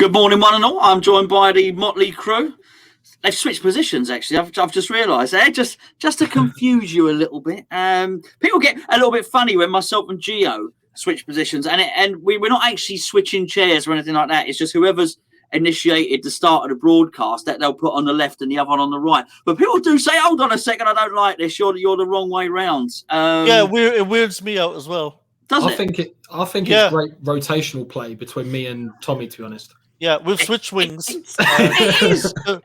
Good morning, one and all. I'm joined by the motley crew. They've switched positions, actually. I've just realised there, just to confuse you a little bit. People get a little bit funny when myself and Gio switch positions, and we're not actually switching chairs or anything like that. It's just whoever's initiated the start of the broadcast that they'll put on the left and the other one on the right. But people do say, "Hold on a second, I don't like this. You're the wrong way round." It weirds me out as well. I think it's great rotational play between me and Tommy, to be honest. Yeah, we've switched wings. It is. I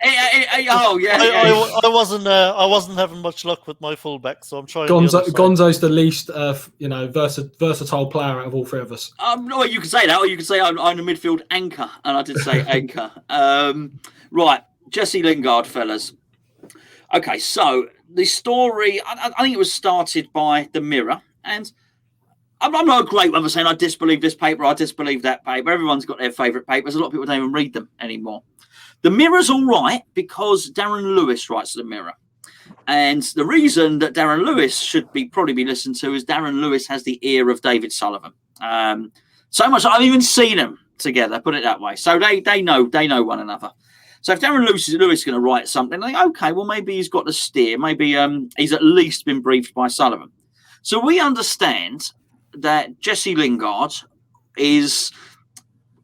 wasn't having much luck with my fullback, so I'm trying. Gonzo's the least, versatile player out of all three of us. No, you can say that, or you can say I'm a midfield anchor, and I did say anchor. Right, Jessie Lingards, fellas. Okay, so the story. I think it was started by the Mirror, and I'm not a great one for saying I disbelieve this paper, I disbelieve that paper. Everyone's got their favourite papers. A lot of people don't even read them anymore. The Mirror's all right because Darren Lewis writes the Mirror. And the reason that Darren Lewis should probably be listened to is Darren Lewis has the ear of David Sullivan. So much I've even seen them together, put it that way. So they know one another. So if Darren Lewis is going to write something, they think, okay, well, maybe he's got the steer. Maybe he's at least been briefed by Sullivan. So we understand that Jessie Lingards is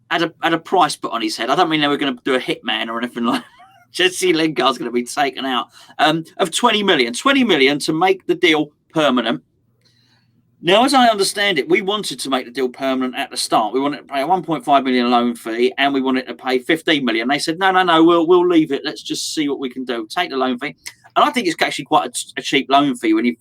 at a price put on his head. I don't mean they were going to do a hitman or anything like that. Jessie Lingards going to be taken out of 20 million. 20 million to make the deal permanent. Now, as I understand it, we wanted to make the deal permanent at the start. We wanted to pay a 1.5 million loan fee and we wanted to pay 15 million. They said, no, we'll leave it. Let's just see what we can do. Take the loan fee. And I think it's actually quite a cheap loan fee when you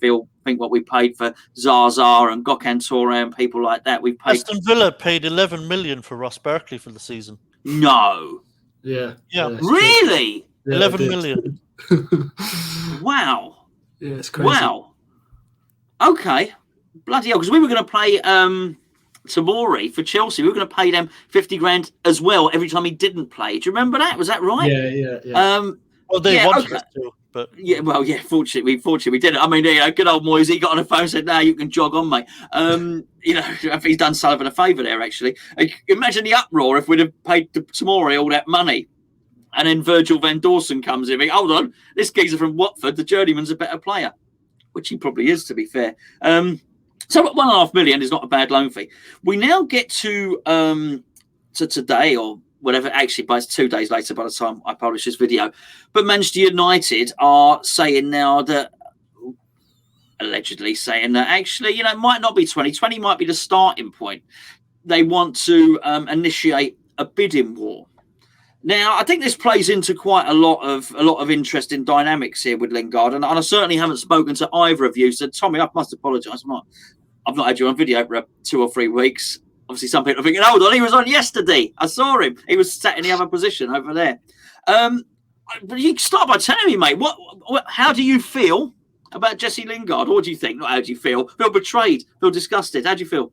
think what we paid for Zaza and Gökhan Toure and people like that. We paid. Aston Villa paid 11 million for Ross Barkley for the season. No. Yeah. Really? Yeah, 11 million. Wow. Yeah, it's crazy. Wow. Okay. Bloody hell. Because we were going to play Tamori for Chelsea. We were going to pay them 50 grand as well every time he didn't play. Do you remember that? Was that right? Yeah. Well, they wanted us to. But Fortunately we didn't. I mean, good old Moyes, he got on the phone and said, "No, you can jog on, mate." He's done Sullivan a favour there. Actually, imagine the uproar if we'd have paid Tamori all that money, and then Virgil van Dawson comes in. Hold on, this geezer from Watford, the journeyman's a better player, which he probably is, to be fair. So 1.5 million is not a bad loan fee. We now get to today or whatever, actually, but it's 2 days later by the time I publish this video. But Manchester United are saying now that, allegedly saying that actually, it might not be 2020, might be the starting point. They want to initiate a bidding war. Now, I think this plays into quite a lot of interesting dynamics here with Lingard, and I certainly haven't spoken to either of you. So, Tommy, I must apologise. I've not had you on video for 2 or 3 weeks. Obviously, some people are thinking, hold on, he was on yesterday. I saw him. He was sat in the other position over there. But you start by telling me, mate, how do you feel about Jessie Lingards? What do you think? Not how do you feel? Feel betrayed? Feel disgusted? How do you feel?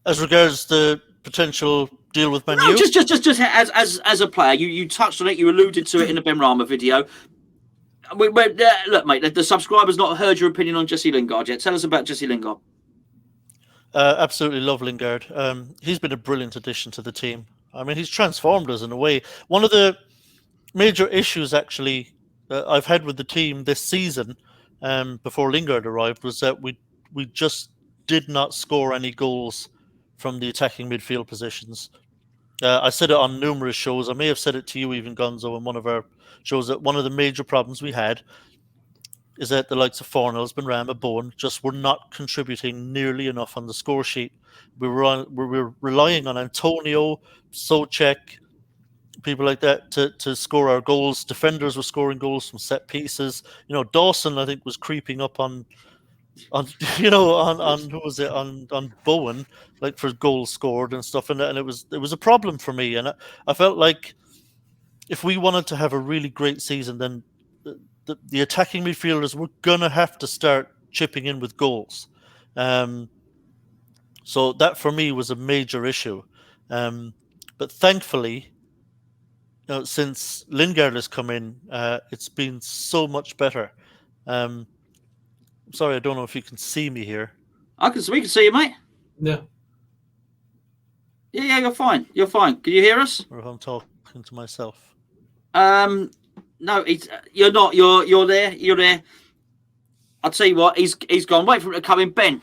As regards the potential deal with Man U? No, just as a player. You touched on it. You alluded to it in the Ben Rama video. Look, mate, the subscriber's not heard your opinion on Jessie Lingards yet. Tell us about Jessie Lingards. Absolutely love Lingard. He's been a brilliant addition to the team. I mean, he's transformed us in a way. One of the major issues, actually, I've had with the team this season, before Lingard arrived, was that we just did not score any goals from the attacking midfield positions. I said it on numerous shows. I may have said it to you, even Gonzo, in one of our shows, that one of the major problems we had is that the likes of Fornells, Benrahma, Bowen just were not contributing nearly enough on the score sheet. We were relying on Antonio, Souček, people like that to score our goals. Defenders were scoring goals from set pieces. Dawson, I think, was creeping up on who was it, on Bowen, like, for goals scored and stuff, and it was a problem for me. And I felt like if we wanted to have a really great season, then the attacking midfielders were gonna have to start chipping in with goals. So that for me was a major issue. But thankfully, since Lingard has come in, it's been so much better. Sorry, I don't know if you can see me here. We can see you, mate. Yeah. Yeah, you're fine. You're fine. Can you hear us? Or if I'm talking to myself? No, you're not. You're there. You're there. I'll tell you what. He's gone. Wait for him to come in, Ben.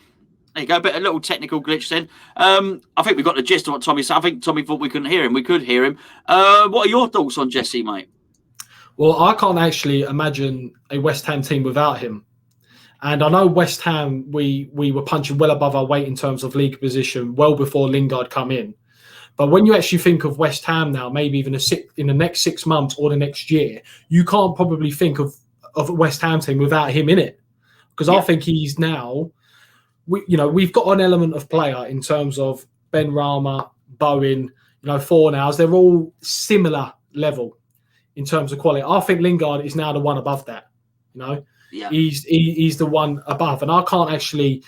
There you go. A little technical glitch then. I think we got the gist of what Tommy said. I think Tommy thought we couldn't hear him. We could hear him. What are your thoughts on Jessie, mate? Well, I can't actually imagine a West Ham team without him. And I know West Ham, we were punching well above our weight in terms of league position well before Lingard come in. But when you actually think of West Ham now, maybe even in the next 6 months or the next year, you can't probably think of a West Ham team without him in it. Because I think he's now, we've got an element of player in terms of Ben Rama, Bowen, Fornals. They're all similar level in terms of quality. I think Lingard is now the one above that. Yeah. He's the one above, and I can't actually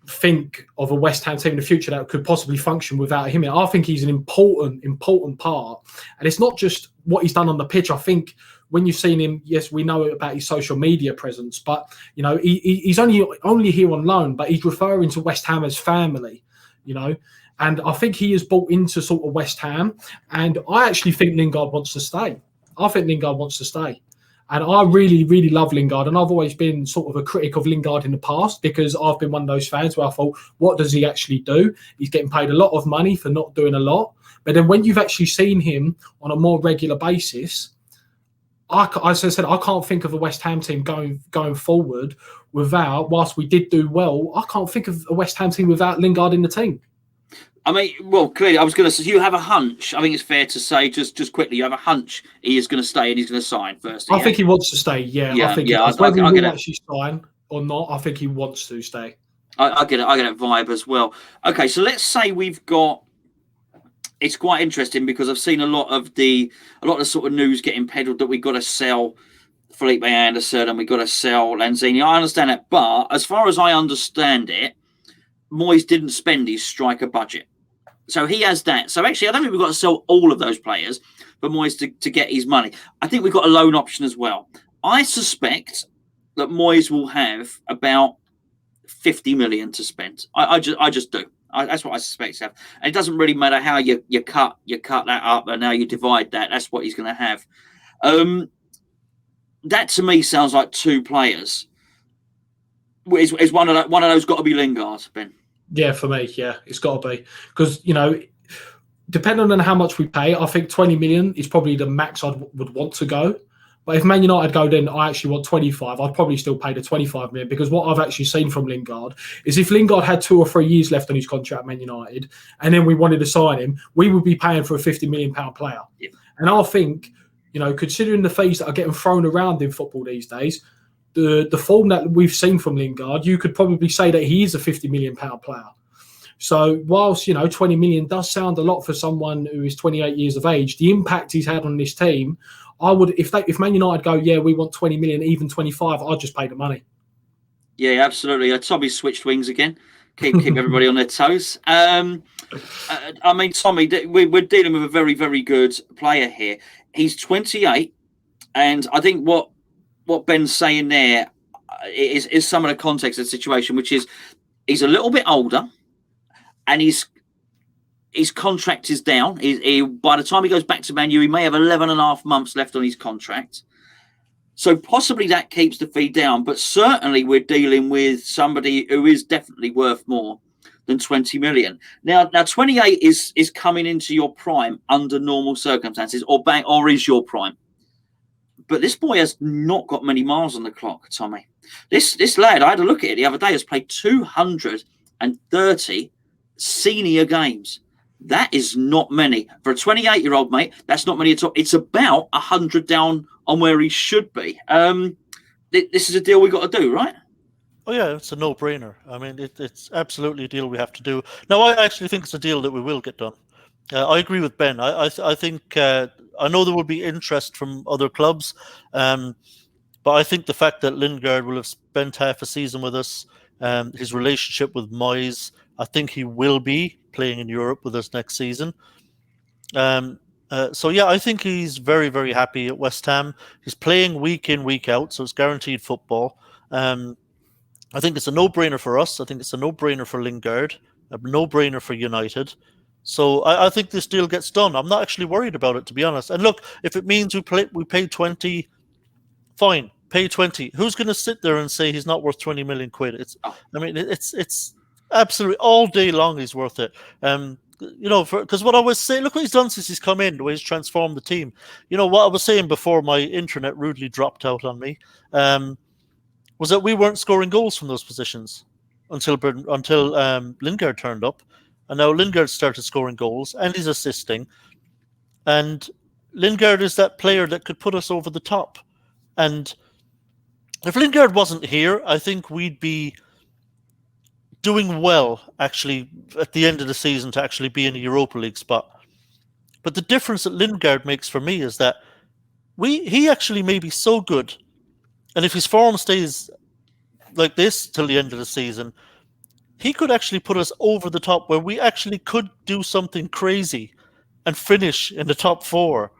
think of a West Ham team in the future that could possibly function without him. I think he's an important part, and it's not just what he's done on the pitch. I think when you've seen him, yes, we know about his social media presence, but he's only here on loan, but he's referring to West Ham as family, and I think he is bought into sort of West Ham, and I actually think Lingard wants to stay. And I really, really love Lingard. And I've always been sort of a critic of Lingard in the past because I've been one of those fans where I thought, what does he actually do? He's getting paid a lot of money for not doing a lot. But then when you've actually seen him on a more regular basis, as I said, I can't think of a West Ham team going forward whilst we did do well, I can't think of a West Ham team without Lingard in the team. I mean, well, clearly, I was going to say, you have a hunch. I think it's fair to say, just quickly, you have a hunch he is going to stay and he's going to sign first. I think he wants to stay, I think whether he will actually sign or not, I think he wants to stay. I get it. I get that vibe as well. Okay, so let's say we've got... It's quite interesting because I've seen a lot of the sort of news getting peddled that we've got to sell Felipe Anderson and we've got to sell Lanzini. I understand that, but as far as I understand it, Moyes didn't spend his striker budget. So he has that. So actually, I don't think we've got to sell all of those players for Moyes to get his money. I think we've got a loan option as well. I suspect that Moyes will have about 50 million to spend. I just do. That's what I suspect. And it doesn't really matter how you cut that up and how you divide that. That's what he's going to have. That to me sounds like two players. Is one of those got to be Lingard, Ben? Yeah, for me, it's got to be because depending on how much we pay, I think 20 million is probably the max I would want to go. But if Man United go, then I actually want 25. I'd probably still pay the 25 million because what I've actually seen from Lingard is if Lingard had 2 or 3 years left on his contract at Man United, and then we wanted to sign him, we would be paying for a £50 million player. Yeah. And I think, considering the fees that are getting thrown around in football these days, the form that we've seen from Lingard, you could probably say that he is a £50 million player. So whilst, 20 million does sound a lot for someone who is 28 years of age, the impact he's had on this team, I would, if Man United go, we want 20 million, even 25, I'd just pay the money. Yeah, absolutely. Tommy switched wings again. Keep everybody on their toes. I mean, Tommy, we're dealing with a very, very good player here. He's 28, and I think what Ben's saying there is some of the context of the situation, which is he's a little bit older and his contract is down. By the time he goes back to Man U, he may have 11 and a half months left on his contract. So possibly that keeps the fee down, but certainly we're dealing with somebody who is definitely worth more than 20 million. Now 28 is coming into your prime under normal circumstances, or is your prime. But this boy has not got many miles on the clock, Tommy. This lad, I had a look at it the other day, has played 230 senior games. That is not many. For a 28-year-old, mate, that's not many at all. It's about 100 down on where he should be. This is a deal we've got to do, right? Oh, yeah, it's a no-brainer. I mean, it's absolutely a deal we have to do. Now, I actually think it's a deal that we will get done. I agree with Ben. I think... I know there will be interest from other clubs, but I think the fact that Lingard will have spent half a season with us, his relationship with Moyes, I think he will be playing in Europe with us next season. I think he's very, very happy at West Ham. He's playing week in, week out, so it's guaranteed football. I think it's a no-brainer for us. I think it's a no-brainer for Lingard, a no-brainer for United. So I think this deal gets done. I'm not actually worried about it, to be honest. And look, if it means we pay 20, fine, pay 20. Who's going to sit there and say he's not worth 20 million quid? It's absolutely all day long he's worth it. Because what I was saying, look what he's done since he's come in, the way he's transformed the team. You know, what I was saying before my internet rudely dropped out on me was that we weren't scoring goals from those positions until Lingard turned up. And now Lingard started scoring goals and he's assisting. And Lingard is that player that could put us over the top. And if Lingard wasn't here, I think we'd be doing well, actually, at the end of the season to actually be in a Europa League spot. But the difference that Lingard makes for me is that he actually may be so good. And if his form stays like this till the end of the season, he could actually put us over the top where we actually could do something crazy and finish in the top 4.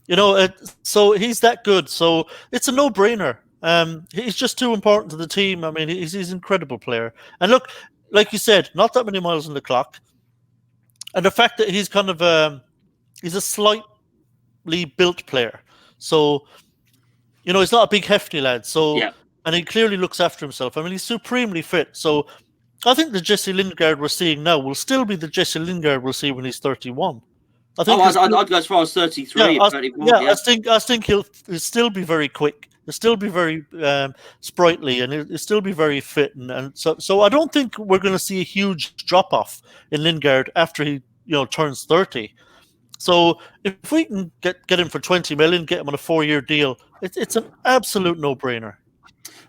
You know, so he's that good. So it's a no-brainer. He's just too important to the team. I mean, he's an incredible player. And look, like you said, not that many miles on the clock. And the fact that he's kind of he's a slightly built player. So, you know, he's not a big hefty lad. So, yeah. And he clearly looks after himself. I mean, he's supremely fit. So I think the Jessie Lingard we're seeing now will still be the Jessie Lingard we'll see when he's 31. I'd go as far as 33. Yeah, 31, I think he'll still be very quick. He'll still be very sprightly, and he'll still be very fit. And so I don't think we're going to see a huge drop off in Lingard after he turns 30. So if we can get him for 20 million, get him on a 4-year deal, it's an absolute no-brainer.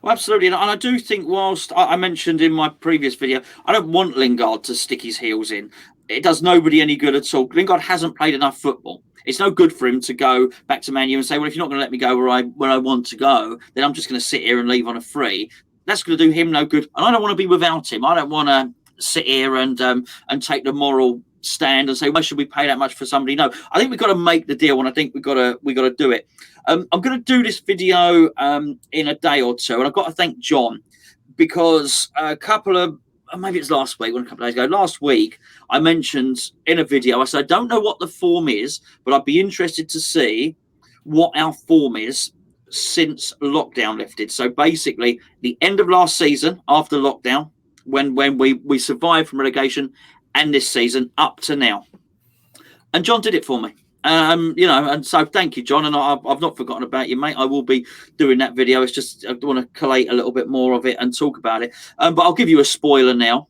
Well, absolutely. And I do think, whilst I mentioned in my previous video, I don't want Lingard to stick his heels in. It does nobody any good at all. Lingard hasn't played enough football. It's no good for him to go back to Man U and say, well, if you're not going to let me go where I want to go, then I'm just going to sit here and leave on a free. That's going to do him no good. And I don't want to be without him. I don't want to sit here and take the moral stand and say, why should we pay that much for somebody? No, I think we've got to make the deal, and I think we've got to do it. I'm going to do this video in a day or two, and I've got to thank John, because a couple of, maybe it's last week, a couple of days ago, last week, I mentioned in a video, I said, I don't know what the form is, but I'd be interested to see what our form is since lockdown lifted. So basically, the end of last season, after lockdown, when we survived from relegation, and this season up to now. And John did it for me. And so thank you, John. And I've not forgotten about you, mate. I will be doing that video. It's just I want to collate a little bit more of it and talk about it. But I'll give you a spoiler now.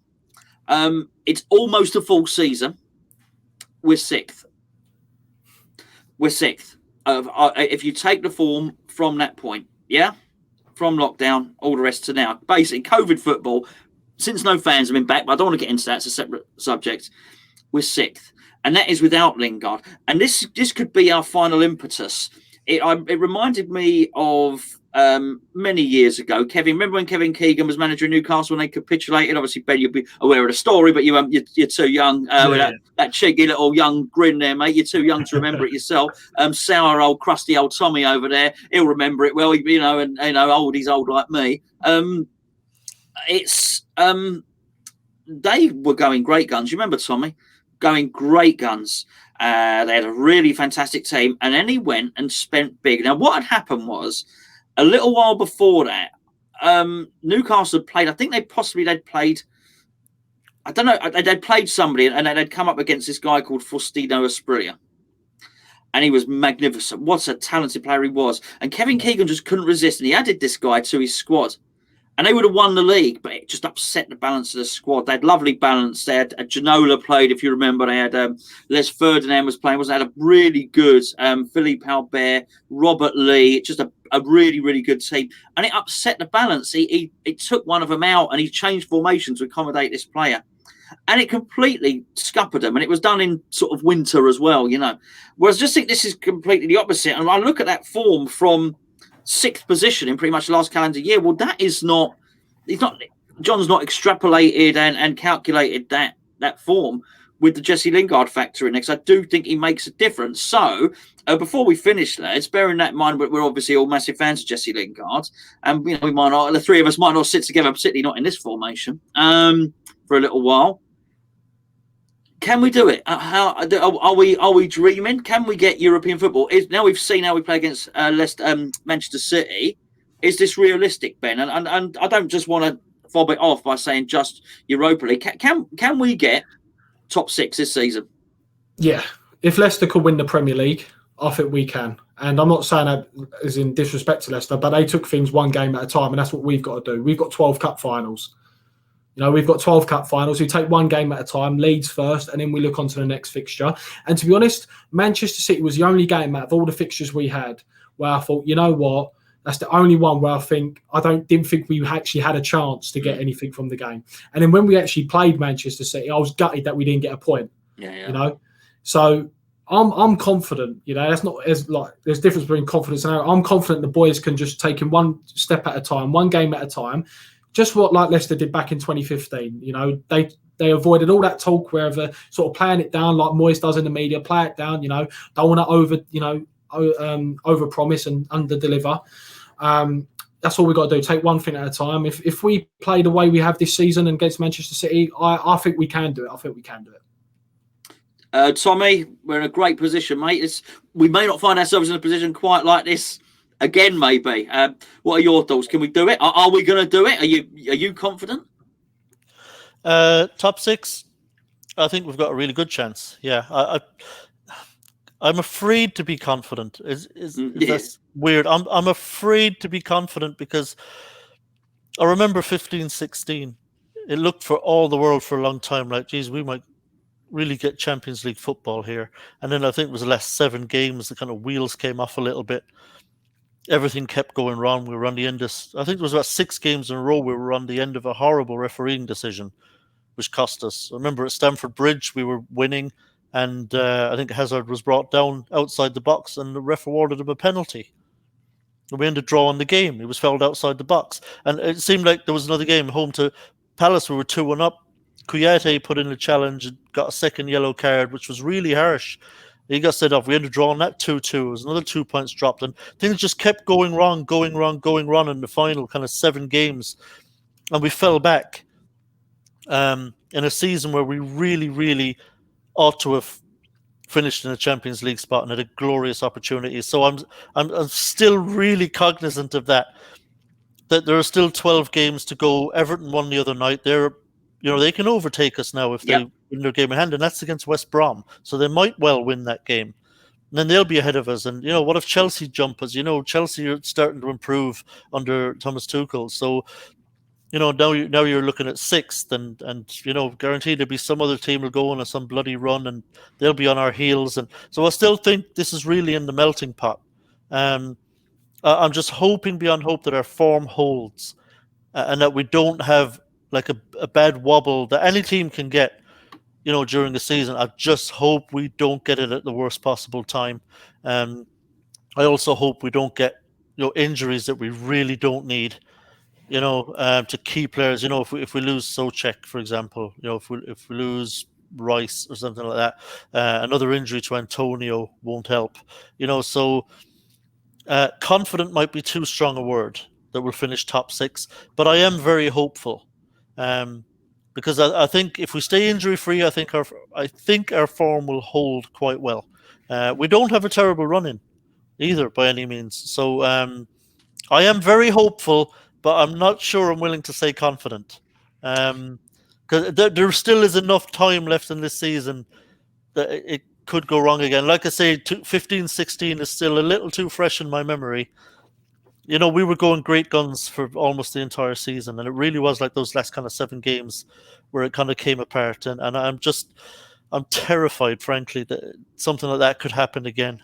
It's almost a full season. We're 6th. We're 6th. If you take the form from that point, yeah? From lockdown, all the rest to now. Basically, COVID football, since no fans have been back, but I don't want to get into that. It's a separate subject. We're 6th. And that is without Lingard. And this could be our final impetus. It reminded me of many years ago. Remember when Kevin Keegan was manager of Newcastle when they capitulated? Obviously, Ben, you'll be aware of the story, but you're too young. With that cheeky little young grin there, mate. You're too young to remember it yourself. Sour old, crusty old Tommy over there. He'll remember it well. He's old like me. They were going great guns. You remember Tommy? Going great guns. They had a really fantastic team, and then he went and spent big. Now, what had happened was, a little while before that, Newcastle had played. I think they'd played. I don't know. They'd played somebody, and they'd come up against this guy called Faustino Asprilla, and he was magnificent. What a talented player he was! And Kevin Keegan just couldn't resist, and he added this guy to his squad. And they would have won the league, but it just upset the balance of the squad. They had lovely balance. They had Ginola played, if you remember. They had Les Ferdinand was playing. They had a really good Philippe Albert, Robert Lee, just a really, really good team. And it upset the balance. He took one of them out and he changed formation to accommodate this player. And it completely scuppered them. And it was done in sort of winter as well, Whereas I just think this is completely the opposite. And I look at that form from 6th position in pretty much the last calendar year. Well, that is not. John's not extrapolated and calculated that form with the Jessie Lingard factor in there, because I do think he makes a difference. So before we finish, lads, bearing that in mind, we're obviously all massive fans of Jessie Lingard, and we might not. The three of us might not sit together, particularly not in this formation, for a little while. Can we do it? How are we dreaming? Can we get European football? Now we've seen how we play against Manchester City. Is this realistic, Ben? And I don't just want to fob it off by saying just Europa League. Can we get top 6 this season? Yeah, if Leicester could win the Premier League, I think we can. And I'm not saying that as in disrespect to Leicester, but they took things one game at a time, and that's what we've got to do. We've got 12 cup finals. We've got 12 cup finals. We take one game at a time, Leeds first, and then we look on to the next fixture. And to be honest, Manchester City was the only game out of all the fixtures we had where I thought, you know what, that's the only one where I didn't think we actually had a chance to get anything from the game. And then when we actually played Manchester City, I was gutted that we didn't get a point. Yeah. So I'm confident. That's not as like there's a difference between confidence and I'm confident the boys can just take him one step at a time, one game at a time. Just what like Leicester did back in 2015. They avoided all that talk where they're sort of playing it down like Moyes does in the media. Play it down. Don't want to over promise and under deliver. That's all we got to do. Take one thing at a time. If we play the way we have this season against Manchester City, I think we can do it. Tommy, we're in a great position, mate. We may not find ourselves in a position quite like this again, maybe. What are your thoughts? Can we do it? Are we going to do it? Are you confident? Top 6, I think we've got a really good chance. Yeah, I'm afraid to be confident. That's weird? I'm afraid to be confident because I remember 15-16. It looked for all the world for a long time like, geez, we might really get Champions League football here. And then I think it was the last 7 games, the kind of wheels came off a little bit. Everything kept going wrong. We were on the end of, I think it was about 6 games in a row we were on the end of a horrible refereeing decision, which cost us. I remember at Stamford Bridge, we were winning, and I think Hazard was brought down outside the box, and the ref awarded him a penalty. And we ended up drawing the game. He was fouled outside the box. And it seemed like there was another game home to Palace. We were 2-1 up. Kouyaté put in a challenge and got a second yellow card, which was really harsh. He got sent off. We ended up drawing that 2-2. It was another 2 points dropped. And things just kept going wrong in the final kind of 7 games. And we fell back in a season where we really, really ought to have finished in a Champions League spot and had a glorious opportunity. So I'm still really cognizant of that there are still 12 games to go. Everton won the other night. They can overtake us now if they win their game in hand, and that's against West Brom. So they might well win that game. And then they'll be ahead of us. And, what if Chelsea jump us? Chelsea are starting to improve under Thomas Tuchel. So, now you're looking at 6th and guaranteed there'll be some other team will go on some bloody run and they'll be on our heels. And so I still think this is really in the melting pot. I'm just hoping beyond hope that our form holds and that we don't have like a bad wobble that any team can get, during the season. I just hope we don't get it at the worst possible time. I also hope we don't get, injuries that we really don't need, to key players. If we lose Souček, for example, if we lose Rice or something like that, another injury to Antonio won't help. So confident might be too strong a word that we'll finish top 6, but I am very hopeful. Because I think if we stay injury-free, I think our form will hold quite well. We don't have a terrible run-in either by any means. So I am very hopeful, but I'm not sure I'm willing to say confident. Because there still is enough time left in this season that it could go wrong again. Like I say, 15-16 is still a little too fresh in my memory. We were going great guns for almost the entire season, and it really was like those last kind of 7 games where it kind of came apart. And I'm terrified, frankly, that something like that could happen again.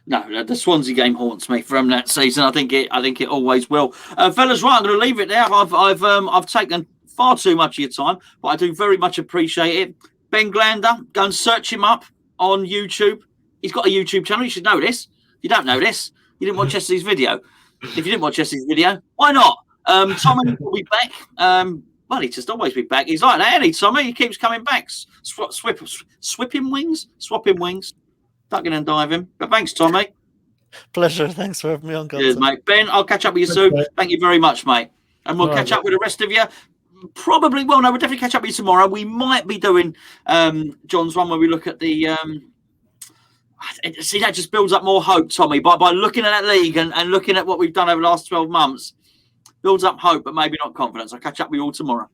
No, the Swansea game haunts me from that season. I think it always will. Fellas, right, I'm going to leave it there. I've taken far too much of your time, but I do very much appreciate it. Ben Glander, go and search him up on YouTube. He's got a YouTube channel. You should know this. If you don't know this, you didn't watch Jesse's video. If you didn't watch Jesse's video, why not? Tommy will be back. Well, he just always be back. He's like that, ain't he, Tommy? He keeps coming back. Swapping wings. Ducking and diving. But thanks, Tommy. Pleasure. Thanks for having me on, Gonzo. Cheers, mate. Ben, I'll catch up with you soon. Thank you very much, mate. And we'll catch up with the rest of you Probably. Well, no, we'll definitely catch up with you tomorrow. We might be doing John's one where we look at the. See, that just builds up more hope, Tommy. By looking at that league and looking at what we've done over the last 12 months, builds up hope, but maybe not confidence. I'll catch up with you all tomorrow.